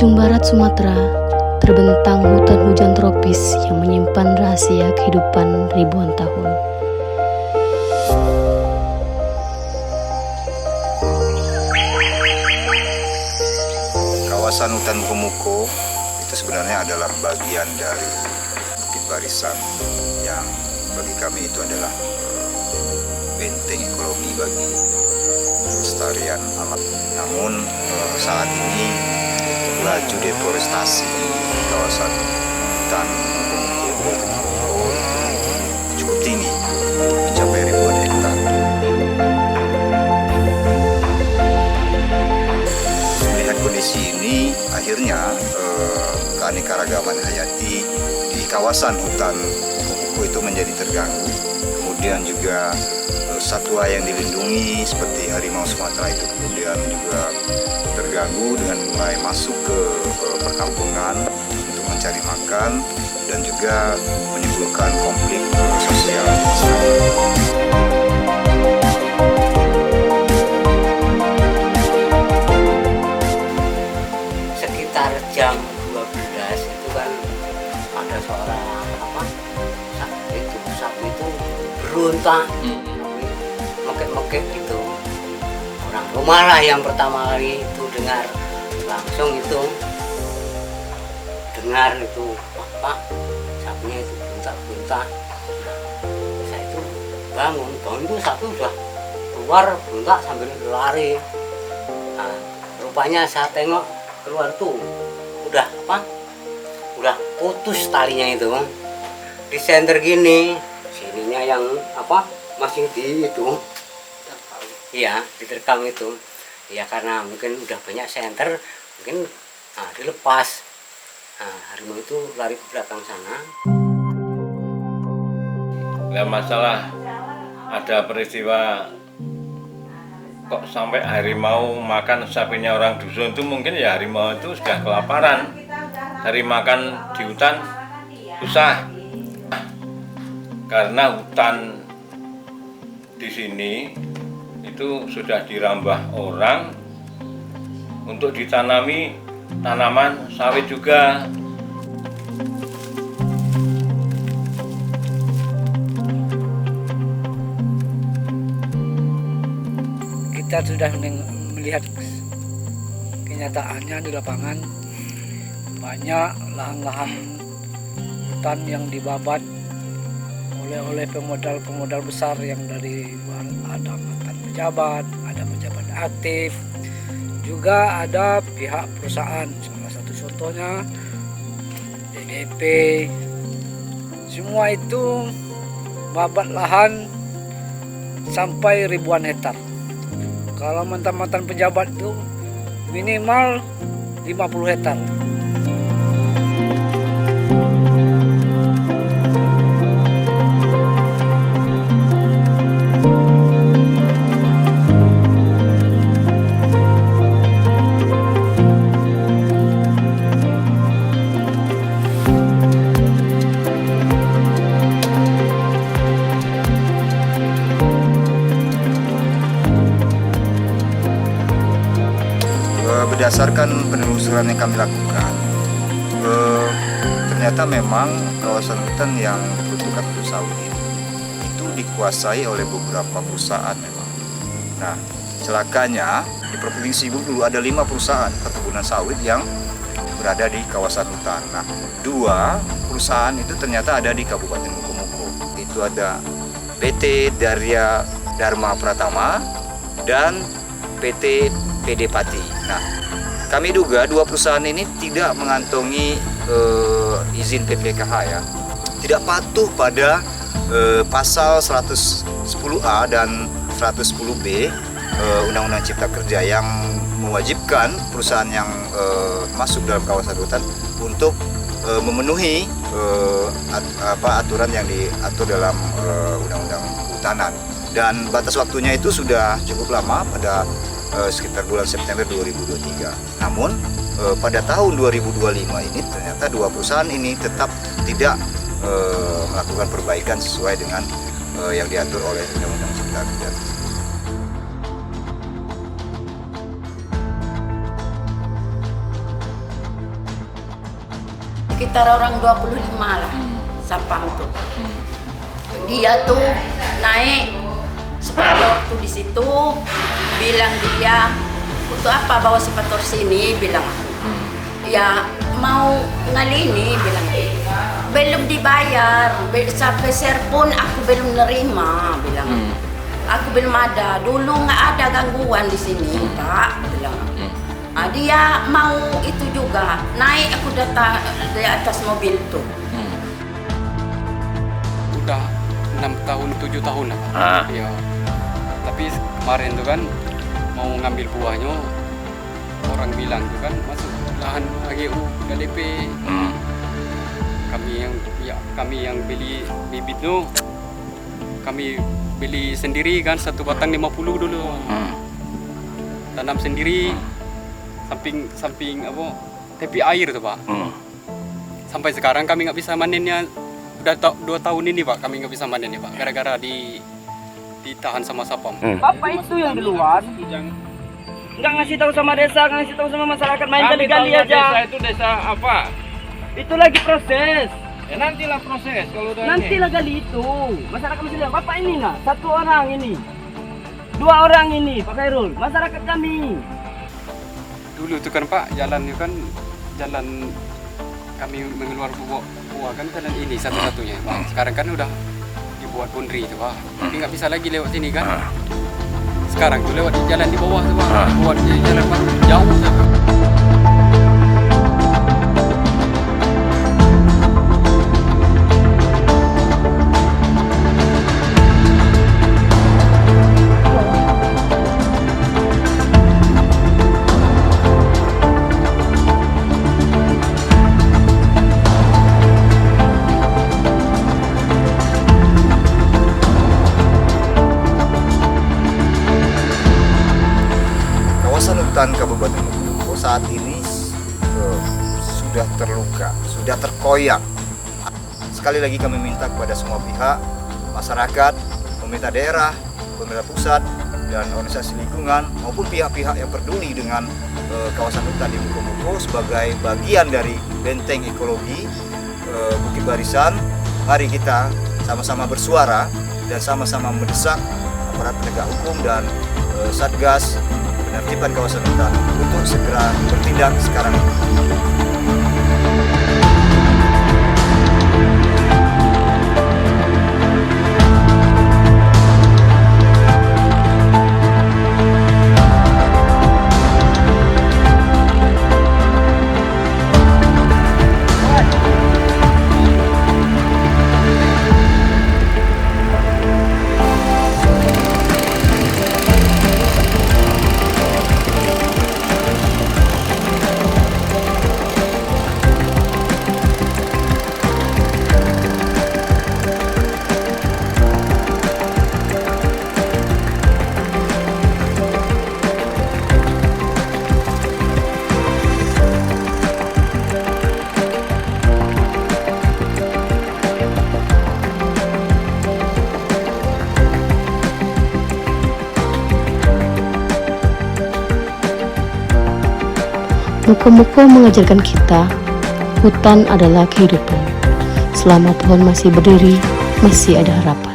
ujung barat Sumatera terbentang hutan hujan tropis yang menyimpan rahasia kehidupan ribuan tahun. Kawasan hutan Mukomuko itu sebenarnya adalah bagian dari Bukit Barisan yang bagi kami itu adalah benteng ekologi bagi pelestarian alam. Namun saat ini laju deforestasi kawasan hutan Mukomuko itu cukup tinggi, mencapai ribuan hektar. Melihat kondisi ini, akhirnya keanekaragaman hayati di kawasan hutan Mukomuko itu menjadi terganggu. Kemudian juga satwa yang dilindungi seperti harimau Sumatera itu kemudian juga terganggu dengan mulai masuk ke perkampungan untuk mencari makan dan juga menimbulkan konflik sosial. Sekitar jam 12 itu kan ada suara sapi itu berontak, mekek gitu. Orang rumah lah yang pertama kali itu dengar, langsung itu dengar itu apa sapinya itu berontak. Saya itu bangun itu sapi udah keluar berontak sambil lari. Nah, rupanya saya tengok keluar tuh udah putus talinya itu di senter gini, sininya yang masih di itu, iya diterkam itu, ya karena mungkin udah banyak senter mungkin dilepas. Harimau itu lari ke belakang sana. Nah, masalah ada peristiwa kok sampai harimau makan sapinya orang dusun itu mungkin ya harimau itu sudah kelaparan dari makan di hutan susah karena hutan di sini itu sudah dirambah orang untuk ditanami tanaman sawit juga. Kita sudah melihat kenyataannya di lapangan, banyak lahan-lahan hutan yang dibabat oleh pemodal besar yang dari ada mantan pejabat, ada pejabat aktif, juga ada pihak perusahaan. Salah satu contohnya DDP. Semua itu babat lahan sampai ribuan hektar. Kalau mantan pejabat itu minimal 50 hektar. Berdasarkan penelusuran yang kami lakukan, ternyata memang kawasan hutan yang diperuntukkan untuk sawit ini itu dikuasai oleh beberapa perusahaan memang. Nah, celakanya di Provinsi Bengkulu ada 5 perusahaan perkebunan sawit yang berada di kawasan hutan. Nah, 2 perusahaan itu ternyata ada di Kabupaten Mukomuko. Itu ada PT Darya Dharma Pratama dan PT PD Pati. Nah, kami duga 2 perusahaan ini tidak mengantongi izin PPKH ya, tidak patuh pada pasal 110A dan 110B Undang-Undang Cipta Kerja yang mewajibkan perusahaan yang masuk dalam kawasan hutan untuk memenuhi aturan yang diatur dalam Undang-Undang Kehutanan. Dan batas waktunya itu sudah cukup lama, pada sekitar bulan September 2023. Namun pada tahun 2025 ini ternyata 2 perusahaan ini tetap tidak melakukan perbaikan sesuai dengan yang diatur oleh Undang-Undang Cipta Kerja. sekitar orang 25 lah Sapam tuh. Dia tuh naik sepatu waktu di situ, bilang dia, untuk apa bawa sepatu sini, bilang aku. Ya mau ngalini, bilang belum dibayar, sampai share pun aku belum nerima, bilang. Aku belum ada, dulu nggak ada gangguan di sini, Pak, bilang. Dia mau itu juga, naik aku datang di atas mobil tuh. Udah 6 tahun, 7 tahun lah, Pak. Ya. Tapi kemarin tuh kan mau ngambil buahnya, orang bilang tuh kan masuk lahan HGU KDP. Kami yang beli bibit tuh, kami beli sendiri kan, 1 batang 50 dulu. Tanam sendiri, samping apa, tepi air tuh, Pak. Sampai sekarang kami nggak bisa manennya. Udah 2 tahun ini, Pak, kami nggak bisa manennya, Pak, gara-gara ditahan sama Sapam. Bapak itu yang duluan nggak ngasih tahu sama desa, nggak ngasih tahu sama masyarakat, main gali-gali aja. Desa itu desa apa? Itu lagi proses. Ya nantilah proses kalau udah Nantilah gali itu. Masyarakat masih lihat, Bapak ini nah, 1 orang ini. 2 orang ini, Pak Khairul, masyarakat kami. Dulu itu kan, Pak, jalan itu kan jalan kami mengeluar buah kan jalan ini satu-satunya, Pak. Sekarang kan udah dibuat boundary itu, Pak. Tapi nggak bisa lagi lewat sini kan. Sekarang tuh lewat jalan di bawah tuh, Pak. Buat jalan baru jauh tuh. Kawasan hutan Kabupaten Mojokerto saat ini sudah terluka, sudah terkoyak. Sekali lagi kami minta kepada semua pihak, masyarakat, pemerintah daerah, pemerintah pusat, dan organisasi lingkungan maupun pihak-pihak yang peduli dengan kawasan hutan di Mukomuko sebagai bagian dari benteng ekologi Bukit Barisan. Mari kita sama-sama bersuara dan sama-sama mendesak aparat penegak hukum dan Satgas penertiban kawasan hutan untuk segera bertindak sekarang. Muko-muko mengajarkan kita, hutan adalah kehidupan. Selama pohon masih berdiri, masih ada harapan.